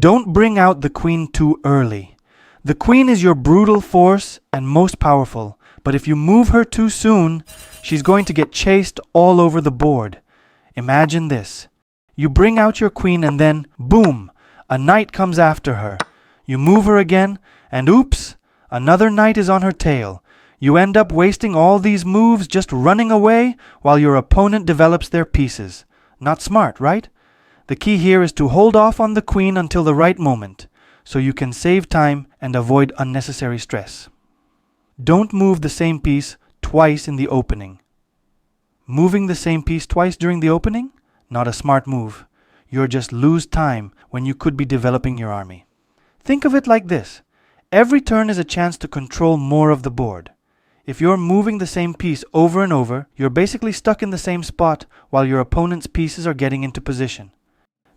Don't bring out the queen too early. The queen is your brutal force and most powerful, but if you move her too soon, she's going to get chased all over the board. Imagine this. You bring out your queen and then, boom, a knight comes after her. You move her again, and oops, another knight is on her tail. You end up wasting all these moves just running away while your opponent develops their pieces. Not smart, right? The key here is to hold off on the queen until the right moment, so you can save time and avoid unnecessary stress. Don't move the same piece twice in the opening. Moving the same piece twice during the opening? Not a smart move. You'll just lose time when you could be developing your army. Think of it like this. Every turn is a chance to control more of the board. If you're moving the same piece over and over, you're basically stuck in the same spot while your opponent's pieces are getting into position.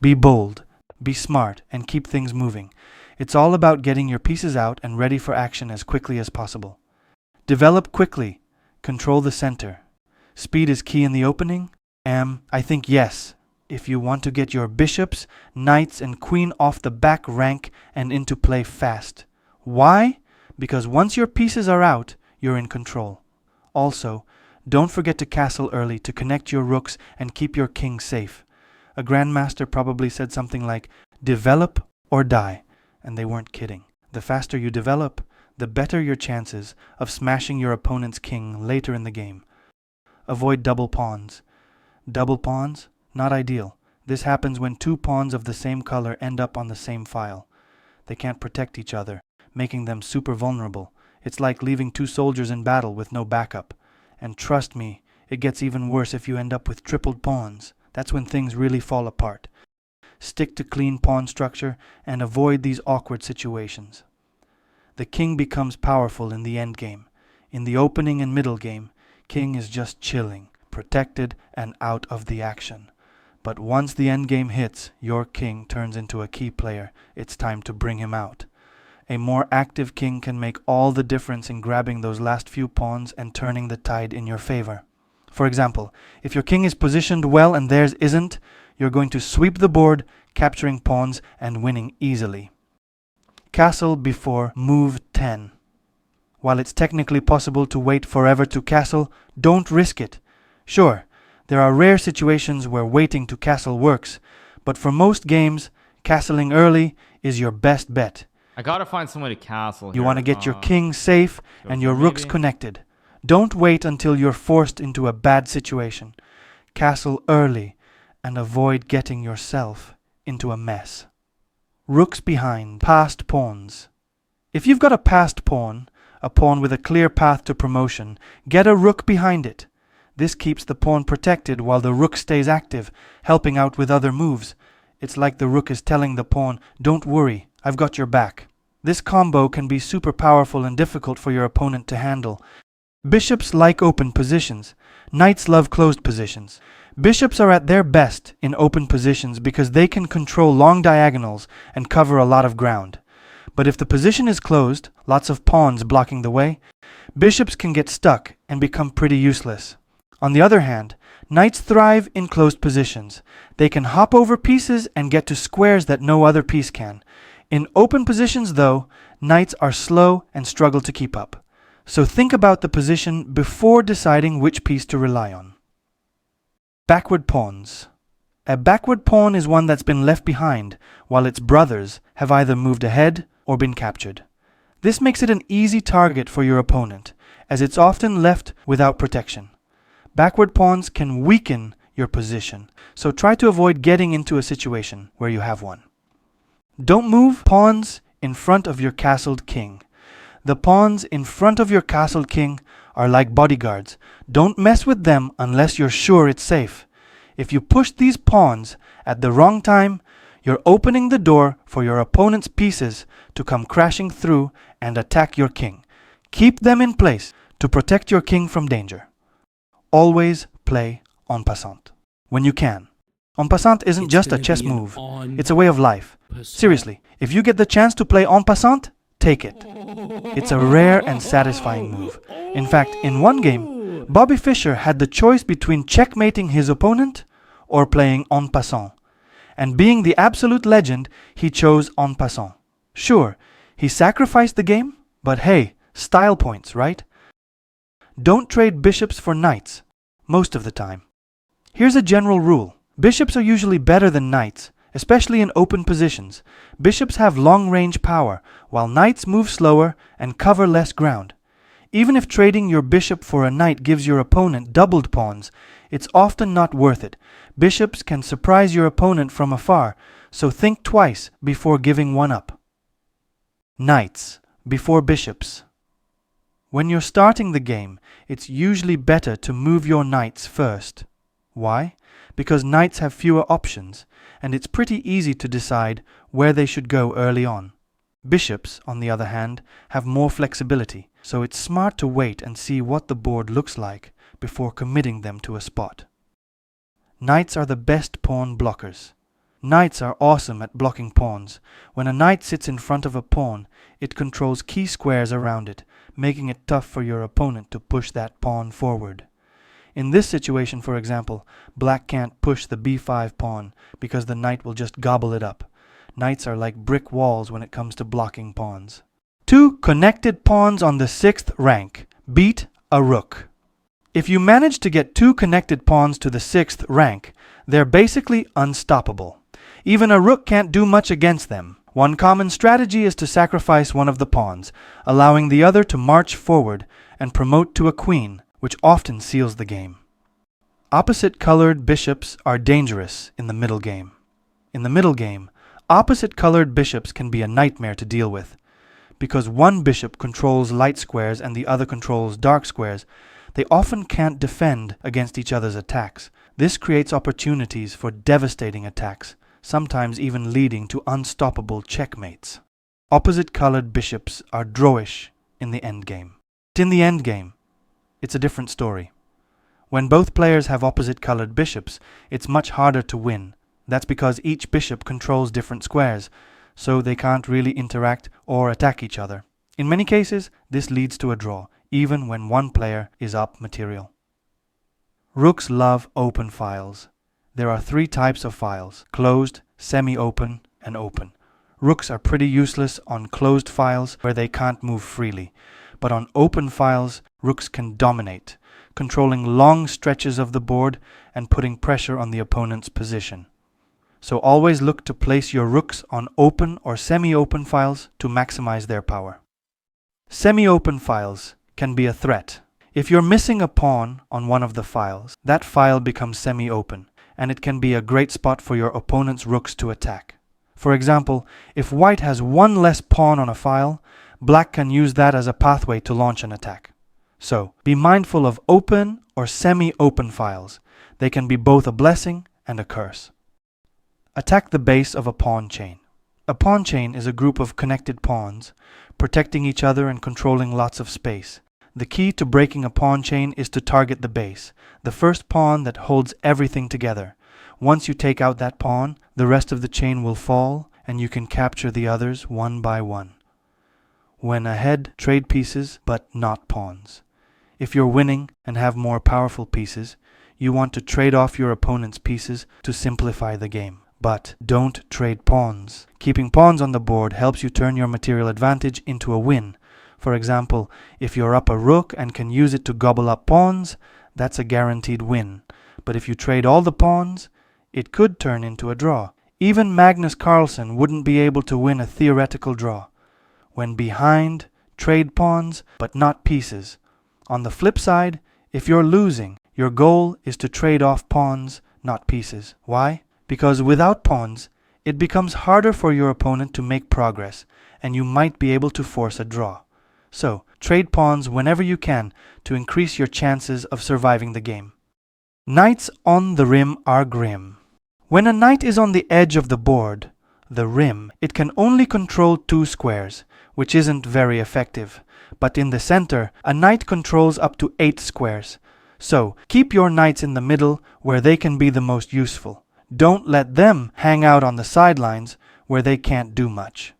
Be bold, be smart, and keep things moving. It's all about getting your pieces out and ready for action as quickly as possible. Develop quickly. Control the center. Speed is key in the opening. I think yes, if you want to get your bishops, knights, and queen off the back rank and into play fast. Why? Because once your pieces are out, you're in control. Also, don't forget to castle early to connect your rooks and keep your king safe. A grandmaster probably said something like, develop or die, and they weren't kidding. The faster you develop, the better your chances of smashing your opponent's king later in the game. Avoid double pawns. Double pawns? Not ideal. This happens when two pawns of the same color end up on the same file. They can't protect each other, making them super vulnerable. It's like leaving two soldiers in battle with no backup. And trust me, it gets even worse if you end up with tripled pawns. That's when things really fall apart. Stick to clean pawn structure and avoid these awkward situations. The king becomes powerful in the endgame. In the opening and middle game, king is just chilling, protected, and out of the action. But once the endgame hits, your king turns into a key player. It's time to bring him out. A more active king can make all the difference in grabbing those last few pawns and turning the tide in your favor. For example, if your king is positioned well and theirs isn't, you're going to sweep the board, capturing pawns and winning easily. Castle before move 10. While it's technically possible to wait forever to castle, don't risk it. Sure, there are rare situations where waiting to castle works, but for most games, castling early is your best bet. I gotta find some way to castle here. You want to get your king safe and your rooks connected. Don't wait until you're forced into a bad situation. Castle early and avoid getting yourself into a mess. Rooks behind passed pawns. If you've got a passed pawn, a pawn with a clear path to promotion, get a rook behind it. This keeps the pawn protected while the rook stays active, helping out with other moves. It's like the rook is telling the pawn, don't worry, I've got your back. This combo can be super powerful and difficult for your opponent to handle. Bishops like open positions. Knights love closed positions. Bishops are at their best in open positions because they can control long diagonals and cover a lot of ground. But if the position is closed, lots of pawns blocking the way, bishops can get stuck and become pretty useless. On the other hand, knights thrive in closed positions. They can hop over pieces and get to squares that no other piece can. In open positions, though, knights are slow and struggle to keep up. So think about the position before deciding which piece to rely on. Backward pawns. A backward pawn is one that's been left behind, while its brothers have either moved ahead or been captured. This makes it an easy target for your opponent, as it's often left without protection. Backward pawns can weaken your position, so try to avoid getting into a situation where you have one. Don't move pawns in front of your castled king. The pawns in front of your castled king are like bodyguards. Don't mess with them unless you're sure it's safe. If you push these pawns at the wrong time, you're opening the door for your opponent's pieces to come crashing through and attack your king. Keep them in place to protect your king from danger. Always play en passant when you can. En passant isn't just a chess move, it's a way of life. Seriously, if you get the chance to play en passant, take it. It's a rare and satisfying move. In fact, in one game, Bobby Fischer had the choice between checkmating his opponent or playing en passant. And being the absolute legend, he chose en passant. Sure, he sacrificed the game, but hey, style points, right? Don't trade bishops for knights, most of the time. Here's a general rule. Bishops are usually better than knights, especially in open positions. Bishops have long-range power, while knights move slower and cover less ground. Even if trading your bishop for a knight gives your opponent doubled pawns, it's often not worth it. Bishops can surprise your opponent from afar, so think twice before giving one up. Knights before bishops. When you're starting the game, it's usually better to move your knights first. Why? Because knights have fewer options, and it's pretty easy to decide where they should go early on. Bishops, on the other hand, have more flexibility, so it's smart to wait and see what the board looks like before committing them to a spot. Knights are the best pawn blockers. Knights are awesome at blocking pawns. When a knight sits in front of a pawn, it controls key squares around it, making it tough for your opponent to push that pawn forward. In this situation, for example, black can't push the b5 pawn because the knight will just gobble it up. Knights are like brick walls when it comes to blocking pawns. 2 connected pawns on the 6th rank. Beat a rook. If you manage to get 2 connected pawns to the 6th rank, they're basically unstoppable. Even a rook can't do much against them. One common strategy is to sacrifice one of the pawns, allowing the other to march forward and promote to a queen, which often seals the game. Opposite-colored bishops are dangerous in the middle game. In the middle game, opposite-colored bishops can be a nightmare to deal with. Because one bishop controls light squares and the other controls dark squares, they often can't defend against each other's attacks. This creates opportunities for devastating attacks, sometimes even leading to unstoppable checkmates. Opposite-colored bishops are drawish in the endgame. In the endgame, it's a different story. When both players have opposite-colored bishops, it's much harder to win. That's because each bishop controls different squares, so they can't really interact or attack each other. In many cases, this leads to a draw, even when one player is up material. Rooks love open files. There are 3 types of files: closed, semi-open, and open. Rooks are pretty useless on closed files where they can't move freely, but on open files, rooks can dominate, controlling long stretches of the board and putting pressure on the opponent's position. So always look to place your rooks on open or semi-open files to maximize their power. Semi-open files can be a threat. If you're missing a pawn on one of the files, that file becomes semi-open, and it can be a great spot for your opponent's rooks to attack. For example, if white has one less pawn on a file, black can use that as a pathway to launch an attack. So, be mindful of open or semi-open files. They can be both a blessing and a curse. Attack the base of a pawn chain. A pawn chain is a group of connected pawns, protecting each other and controlling lots of space. The key to breaking a pawn chain is to target the base, the first pawn that holds everything together. Once you take out that pawn, the rest of the chain will fall, and you can capture the others one by one. When ahead, trade pieces, but not pawns. If you're winning and have more powerful pieces, you want to trade off your opponent's pieces to simplify the game. But don't trade pawns. Keeping pawns on the board helps you turn your material advantage into a win. For example, if you're up a rook and can use it to gobble up pawns, that's a guaranteed win. But if you trade all the pawns, it could turn into a draw. Even Magnus Carlsen wouldn't be able to win a theoretical draw. When behind, trade pawns, but not pieces. On the flip side, if you're losing, your goal is to trade off pawns, not pieces. Why? Because without pawns, it becomes harder for your opponent to make progress, and you might be able to force a draw. So, trade pawns whenever you can to increase your chances of surviving the game. Knights on the rim are grim. When a knight is on the edge of the board, the rim, it can only control 2 squares, which isn't very effective. But in the center, a knight controls up to 8 squares. So, keep your knights in the middle where they can be the most useful. Don't let them hang out on the sidelines where they can't do much.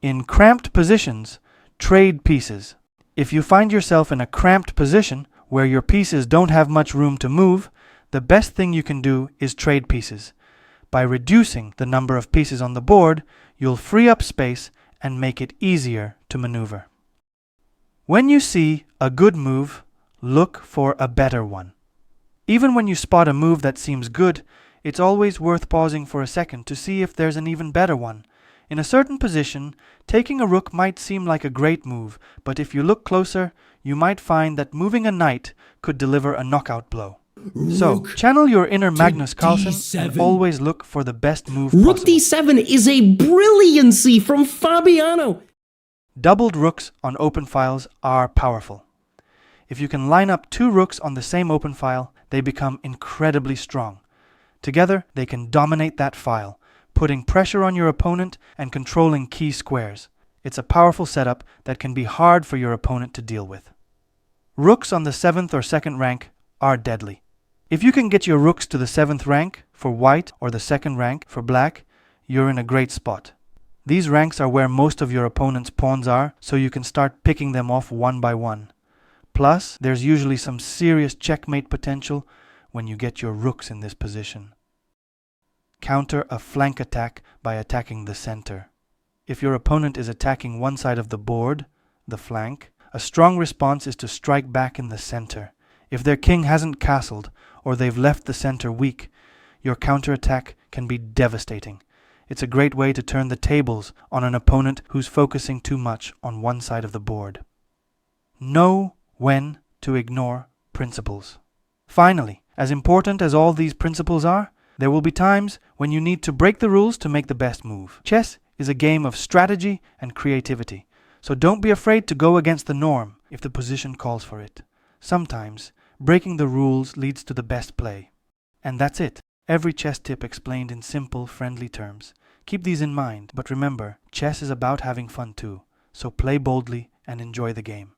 In cramped positions, trade pieces. If you find yourself in a cramped position where your pieces don't have much room to move, the best thing you can do is trade pieces. By reducing the number of pieces on the board, you'll free up space and make it easier to maneuver. When you see a good move, look for a better one. Even when you spot a move that seems good, it's always worth pausing for a second to see if there's an even better one. In a certain position, taking a rook might seem like a great move, but if you look closer, you might find that moving a knight could deliver a knockout blow. So, channel your inner Magnus Carlsen and always look for the best move possible. Rook d7 is a brilliancy from Fabiano. Doubled rooks on open files are powerful. If you can line up two rooks on the same open file, they become incredibly strong. Together, they can dominate that file, putting pressure on your opponent and controlling key squares. It's a powerful setup that can be hard for your opponent to deal with. Rooks on the 7th or 2nd rank are deadly. If you can get your rooks to the 7th rank for white or the 2nd rank for black, you're in a great spot. These ranks are where most of your opponent's pawns are, so you can start picking them off one by one. Plus, there's usually some serious checkmate potential when you get your rooks in this position. Counter a flank attack by attacking the center. If your opponent is attacking one side of the board, the flank, a strong response is to strike back in the center. If their king hasn't castled, or they've left the center weak, your counterattack can be devastating. It's a great way to turn the tables on an opponent who's focusing too much on one side of the board. Know when to ignore principles. Finally, as important as all these principles are, there will be times when you need to break the rules to make the best move. Chess is a game of strategy and creativity, so don't be afraid to go against the norm if the position calls for it. Sometimes, breaking the rules leads to the best play. And that's it. Every chess tip explained in simple, friendly terms. Keep these in mind, but remember, chess is about having fun too, so play boldly and enjoy the game.